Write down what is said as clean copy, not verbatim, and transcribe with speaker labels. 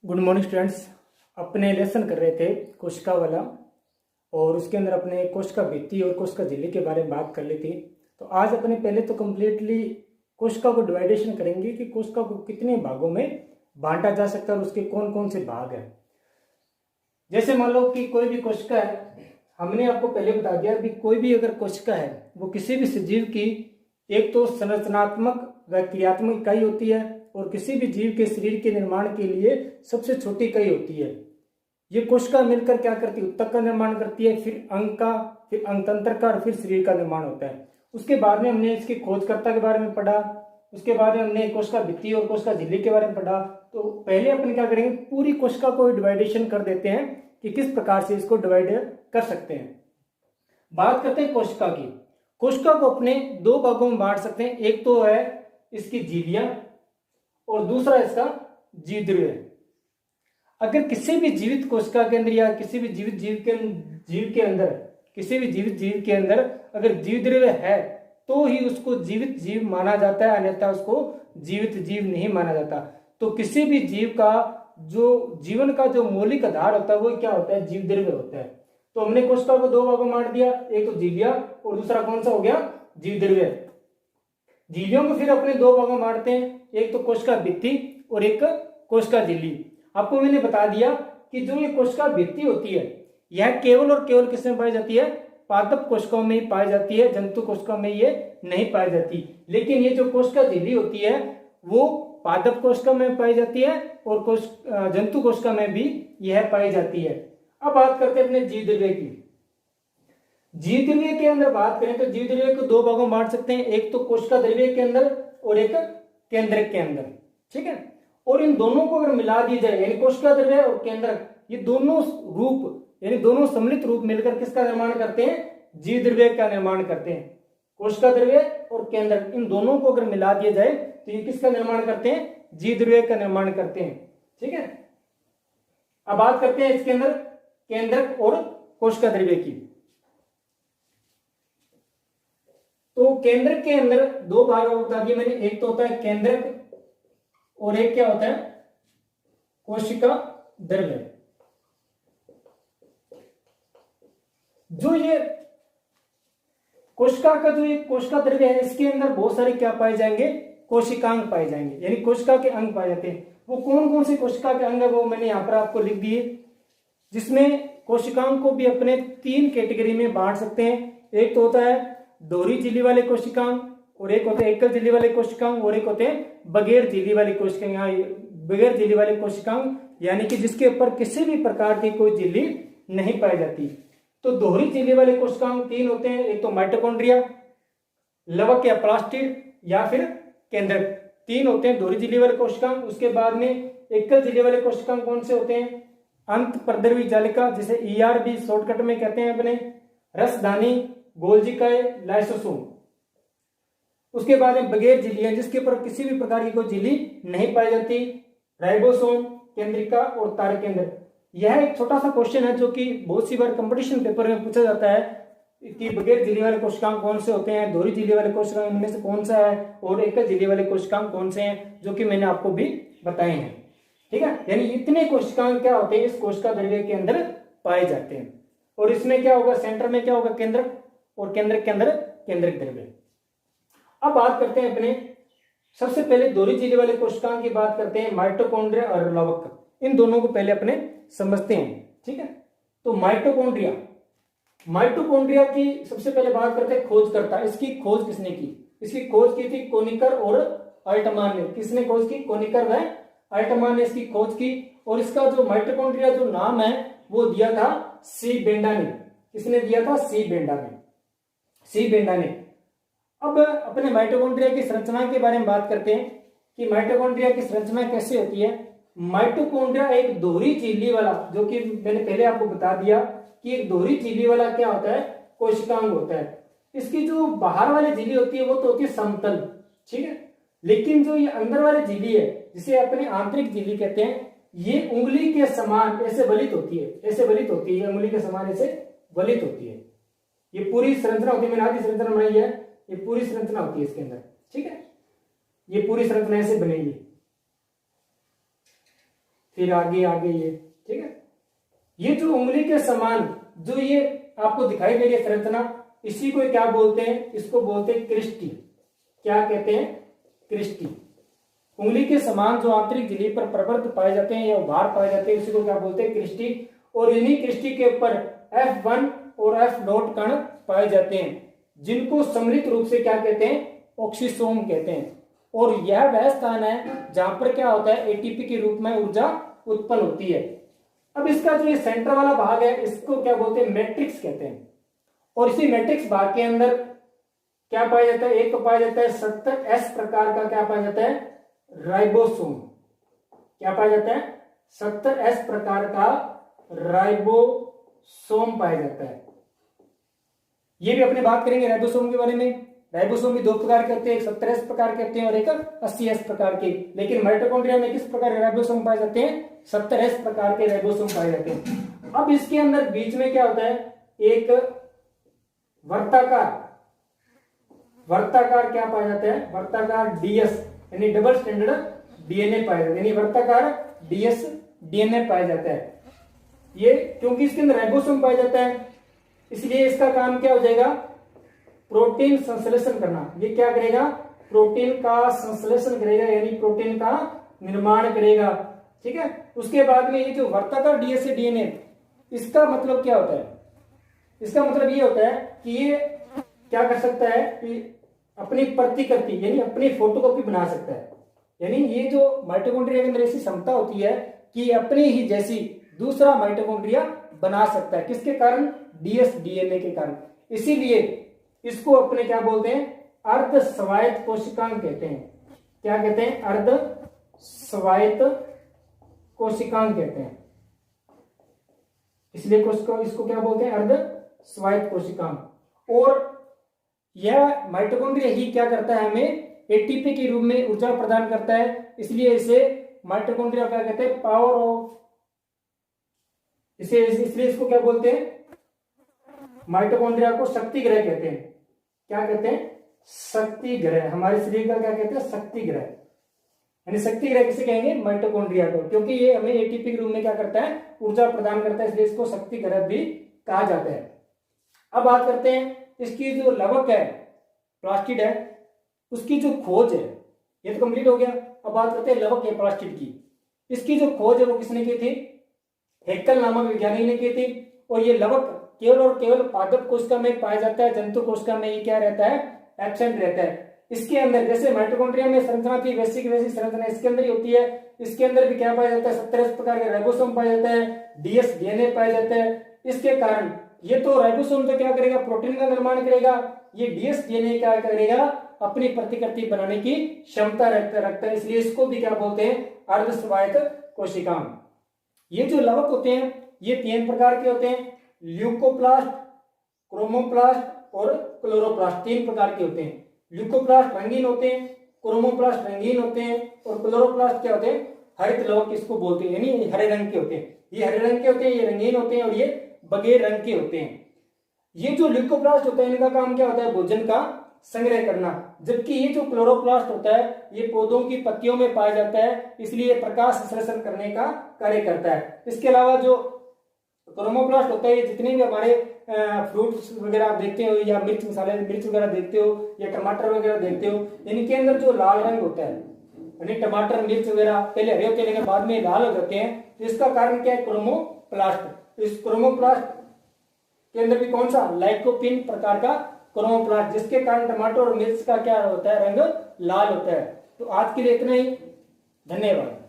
Speaker 1: Good morning students. अपने lesson कर रहे थे कोशिका वाला और उसके अंदर अपने कोशिका भित्ति और कोशिका झिल्ली के बारे में बात कर ली थी। तो आज अपने पहले तो कम्प्लीटली कोशिका को डिवाइडेशन करेंगे कि कोशिका को कितने भागों में बांटा जा सकता है और उसके कौन कौन से भाग हैं। जैसे मान लो कि कोई भी कोशिका है, हमने आपको पहले बता दिया कि कोई भी अगर कोशिका है वो किसी भी सजीव की एक तो संरचनात्मक व क्रियात्मक इकाई होती है और किसी भी जीव के शरीर के निर्माण के लिए सबसे छोटी इकाई होती है। ये कोशिका मिलकर क्या करती है, ऊतक का निर्माण करती है, फिर अंग का, फिर अंगतंत्र का और फिर शरीर का निर्माण होता है। उसके बाद में हमने इसके खोजकर्ता के बारे में पढ़ा, उसके बाद में हमने कोशिका भित्ति और कोशिका झिल्ली के बारे में पढ़ा। तो पहले अपन क्या करेंगे, पूरी कोशिका को डिवाइडेशन कर देते हैं कि किस प्रकार से इसको डिवाइड कर सकते हैं। बात करते हैं कोशिका की। कोशिका को अपने दो भागों में बांट सकते हैं, एक तो है इसकी झिल्लियां और दूसरा इसका जीवद्रव्य। अगर किसी भी जीवित कोशिका के अंदर या किसी भी जीवित जीव के अंदर अगर जीवद्रव्य है तो ही उसको जीवित जीव माना जाता है, अन्यथा उसको जीवित जीव नहीं माना जाता। तो किसी भी जीव का जो जीवन का जो मौलिक आधार होता है वो क्या होता है, जीवद्रव्य होता है। तो हमने कोशिका को दो भागों में बांट दिया, एक तो झिल्लियां और दूसरा कौन सा हो गया, जीवद्रव्य। झिल्लियों को फिर अपने दो भागों में बांटते हैं, एक तो कोशिका भित्ति और एक कोशिका झिल्ली। आपको मैंने बता दिया कि जो ये कोशिका भित्ति होती है यह केवल और केवल किसमें पाई जाती है, पादप कोशिकाओं में ही पाई जाती है, जंतु कोशिकाओं में ये नहीं पाई जाती। लेकिन ये जो कोशिका झिल्ली होती है वो पादप कोशिका में पाई जाती है और जंतु कोशिका में भी यह पाई जाती है। अब बात करते हैं अपने जीवद्रव्य की। जीवद्रव्य के अंदर बात करें तो जीवद्रव्य को दो भागों में बांट सकते हैं, एक तो कोशिका द्रव्य के अंदर और एक केंद्रक के अंदर, ठीक है। और इन दोनों को अगर मिला दिया जाए, यानी कोशिका द्रव्य और केंद्रक, ये दोनों रूप यानी दोनों सम्मिलित रूप मिलकर किसका निर्माण करते हैं, जीवद्रव्य का निर्माण करते हैं। कोशिका द्रव्य और केंद्रक, इन दोनों को अगर मिला दिया जाए तो ये किसका निर्माण करते हैं, जीवद्रव्य का निर्माण करते हैं, ठीक है। अब बात करते हैं इसके अंदर केंद्रक और कोशिका द्रव्य की। तो केंद्रक के अंदर दो भाग बता दिए मैंने, एक तो होता है केंद्रक और एक क्या होता है, कोशिका द्रव्य। जो ये कोशिका का जो ये कोशिका द्रव्य है इसके अंदर बहुत सारे क्या पाए जाएंगे, कोशिकांग पाए जाएंगे, यानी कोशिका के अंग पाए जाते हैं। वो कौन कौन से कोशिका के अंग है वो मैंने यहां पर आपको लिख दिए, जिसमें कोशिकाओं को भी अपने तीन कैटेगरी में बांट सकते हैं। एक तो होता है दोहरी झिल्ली वाले कोशिकांग और एक होते हैं एकल झिल्ली वाले कोशिकांग और एक होते हैं बगैर झिल्ली वाले कोशिकांग। यहाँ बगैर झिल्ली वाले कोशिकांग यानी कि जिसके ऊपर किसी भी प्रकार की कोई झिल्ली नहीं पाई जाती। तो दोहरी झिल्ली वाले कोशिकांग तीन होते हैं, एक तो माइटोकॉन्ड्रिया, लवक या प्लास्टिड या फिर केंद्रक, तीन होते हैं दोहरी झिल्ली वाले कोशिकांग। उसके बाद में एकल झिल्ली वाले कोशिकांग कौन से होते हैं, अंत प्रद्रवी जालिका, जिसे ERB शॉर्टकट में कहते हैं अपने, रसधानी, गोल्जिकाए, लाइसोसोम। उसके बाद में बगैर झिल्लियां जिसके ऊपर किसी भी प्रकार की कोई झिल्ली नहीं पाई जाती, राइबोसोम, केंद्रिका और तारकेंद्र। यह एक छोटा सा क्वेश्चन है जो कि बहुत सी बार कंपटीशन पेपर में पूछा जाता है कि बगैर झिल्ली वाले कोशिकांग कौन से होते हैं, दोहरी झिल्ली वाले कोशिकांग इनमें से कौन सा है और एकल झिल्ली वाले कोशिकांग कौन से हैं, जो कि मैंने आपको भी बताए हैं, ठीक है। यानी इतने कोशिकांग क्या होते हैं इस कोशिका द्रव्य के अंदर पाए जाते हैं। और इसमें क्या होगा, सेंटर में क्या होगा, केंद्रक, और केंद्रक के अंदर केंद्रक द्रव्य। अब बात करते हैं अपने सबसे पहले दोहरी झिल्ली वाले कोशिकांग की बात करते हैं, माइटोकॉन्ड्रिया और लवक। इन दोनों को पहले अपने समझते हैं, ठीक है। तो माइटोकॉन्ड्रिया की सबसे पहले बात करते हैं खोजकर्ता। इसकी खोज किसने की, इसकी खोज की थी कोनिकर और अल्टमान ने। किसने खोज की, कोनिकर व अल्टमान ने इसकी खोज की। और इसका जो माइटोकॉन्ड्रिया जो नाम है वो दिया था सी बेंडा ने। किसने दिया था, सी बेंडा ने। अब अपने माइटोकॉन्ड्रिया की संरचना के बारे में बात करते हैं कि माइटोकॉन्ड्रिया की संरचना कैसे होती है। माइटोकॉन्ड्रिया एक दोहरी झिल्ली वाला, जो कि मैंने पहले आपको बता दिया कि एक दोहरी झिल्ली वाला क्या होता है, कोशिकांग होता है। इसकी जो बाहर वाली झिल्ली होती है वो तो होती है समतल, ठीक है। लेकिन जो ये अंदर वाली झिल्ली है जिसे अपने आंतरिक झिल्ली कहते हैं, ये उंगली के समान ऐसे वलित होती है, उंगली के समान ऐसे वलित होती है। ये पूरी संरचना होती है, मैंने आधी संरचना बनाई है, ये पूरी संरचना होती है इसके अंदर, ठीक है। ये पूरी संरचना ऐसे बनेगी। फिर आगे आगे ये, ठीक है। ये जो उंगली के समान जो ये आपको दिखाई दे रही है संरचना, इसी को क्या बोलते हैं, इसको बोलते हैं क्रिस्टी। क्या कहते हैं, क्रिस्टी। उंगली के समान जो आंतरिक झिल्ली पर प्रवर्त पाए जाते हैं या उभार पाए जाते हैं, इसी को क्या बोलते हैं, क्रिस्टी। और इन्हीं क्रिस्टी के ऊपर F1 और F0 कण पाए जाते हैं, जिनको सम्मिलित रूप से क्या कहते हैं, ऑक्सीसोम कहते हैं। और यह वह स्थान है जहां पर क्या होता है, एटीपी के रूप में ऊर्जा उत्पन्न होती है। अब इसका जो ये सेंटर वाला भाग है, इसको क्या बोलते हैं, मैट्रिक्स कहते हैं। और इसी मैट्रिक्स भाग के अंदर क्या पाया जाता है, एक तो पाया जाता है 70S प्रकार का क्या पाया जाता है, राइबोसोम। क्या पाया जाता है, 70S प्रकार का राइबोसोम पाया जाता है। ये भी अपने बात करेंगे राइबोसोम के बारे में। राइबोसोम भी दो प्रकार के होते हैं, एक 70S प्रकार के होते हैं और एक 80S प्रकार के। लेकिन माइटोकॉन्ड्रिया में किस प्रकार के राइबोसोम पाए जाते हैं, 70S प्रकार के राइबोसोम पाए जाते हैं। अब इसके अंदर बीच में क्या होता है, एक वर्ताकार क्या पाया जाता है, वर्ताकार DS यानी डबल स्टैंडर्ड डीएनए पाया जाता है, यानी वर्ताकार DS डीएनए पाया जाता है। ये क्योंकि इसके अंदर राइबोसोम पाया जाता है, इसलिए इसका काम क्या हो जाएगा, प्रोटीन संश्लेषण करना। ये क्या करेगा, प्रोटीन का संश्लेषण करेगा, यानी प्रोटीन का निर्माण करेगा, ठीक है। उसके बाद में ये जो वर्ताकार DS डीएनए, इसका मतलब क्या होता है, इसका मतलब ये होता है कि ये क्या कर सकता है कि अपनी प्रतिकृति यानी अपनी फोटोकॉपी बना सकता है। यानी ये जो माइटोकॉन्ड्रिया के अंदर ऐसी क्षमता होती है कि अपनी ही जैसी दूसरा माइटोकॉन्ड्रिया बना सकता है। किसके कारण, DS डीएनए के कारण। इसीलिए इसको अपने क्या बोलते हैं, अर्ध स्वायत्त कोशिकांग कहते हैं। क्या कहते हैं, अर्ध स्वायत्त कोशिकांग कहते हैं। इसलिए इसको क्या बोलते हैं, अर्ध स्वायत्त कोशिकांग। और यह माइटोकॉन्ड्रिया ही क्या करता है, हमें एटीपी के रूप में ऊर्जा प्रदान करता है। इसलिए इसे माइटोकॉन्ड्रिया क्या कहते हैं, पावर ऑफ, इसलिए इसको क्या बोलते हैं, माइटोकॉन्ड्रिया को शक्ति ग्रह कहते हैं। क्या कहते हैं, शक्ति ग्रह। हमारे शरीर का क्या कहते हैं, शक्ति ग्रह। यानी शक्ति ग्रह किसे कहेंगे, माइटोकॉन्ड्रिया को, क्योंकि ये हमें एटीपी के रूप में क्या करता है, ऊर्जा प्रदान करता है, इसलिए इसको शक्ति ग्रह भी कहा जाता है। अब बात करते हैं इसकी जो लवक है, प्लास्टिड है, उसकी जो खोज है, ये तो कंप्लीट हो गया। अब बात करते हैं लवक है प्लास्टिड की। इसकी जो खोज है वो किसने की थी, हेक्कल नामक वैज्ञानिक ने की थी। और ये लवक केवल और केवल पादप कोशिका में पाया जाता है, जंतु कोशिका में ये क्या रहता है, एब्सेंट रहता है। इसके अंदर जैसे माइटोकॉन्ड्रिया में संरचना थी, वैसी की वैसी संरचना इसके अंदर ही होती है। इसके अंदर भी क्या पाया जाता है, 70 प्रकार के राइबोसोम पाया जाता है, DS डीएनए पाया जाता है। इसके कारण ये तो राइबोसोम तो क्या करेगा, प्रोटीन का निर्माण करेगा। ये DS डीएनए क्या करेगा, अपनी प्रतिकृति बनाने की क्षमता रखता है। इसलिए इसको भी क्या बोलते हैं, अर्ध स्वायत्त कोशिकांग। ये जो लवक होते हैं ये 3 प्रकार के होते हैं, ल्यूकोप्लास्ट, क्रोमोप्लास्ट और क्लोरोप्लास्ट। 3 प्रकार के होते हैं। ल्यूकोप्लास्ट रंगीन होते हैं, क्रोमोप्लास्ट रंगीन होते हैं और क्लोरोप्लास्ट क्या होते हैं, हरित लवक इसको बोलते हैं, यानी हरे रंग के होते हैं। ये हरे रंग के होते हैं, ये रंगीन होते हैं और ये बगैर रंग के होते हैं। ये जो ल्यूकोप्लास्ट होता है इनका काम क्या होता है, भोजन का संग्रह करना। जबकि ये जो क्लोरोप्लास्ट होता है ये पौधों की पत्तियों में पाया जाता है, इसलिए प्रकाश संश्लेषण करने का कार्य करता है। इसके अलावा जो क्रोमोप्लास्ट होता है, ये जितने भी हमारे फ्रूट्स वगैरह आप देखते हो या मिर्च मसाले मिर्च वगैरह देखते हो या टमाटर वगैरह देखते हो, इनके अंदर जो लाल रंग होता है, यानी टमाटर मिर्च वगैरह पहले हरे होते हैं लेकिन बाद में लाल हो जाते हैं, तो इसका कारण क्या है, क्रोमोप्लास्ट। इस क्रोमोप्लास्ट के अंदर भी कौन सा, लाइकोपिन प्रकार का क्रोमोप्लास्ट, जिसके कारण टमाटर और मिर्च का क्या होता है, रंग लाल होता है। तो आज के लिए इतना ही, धन्यवाद।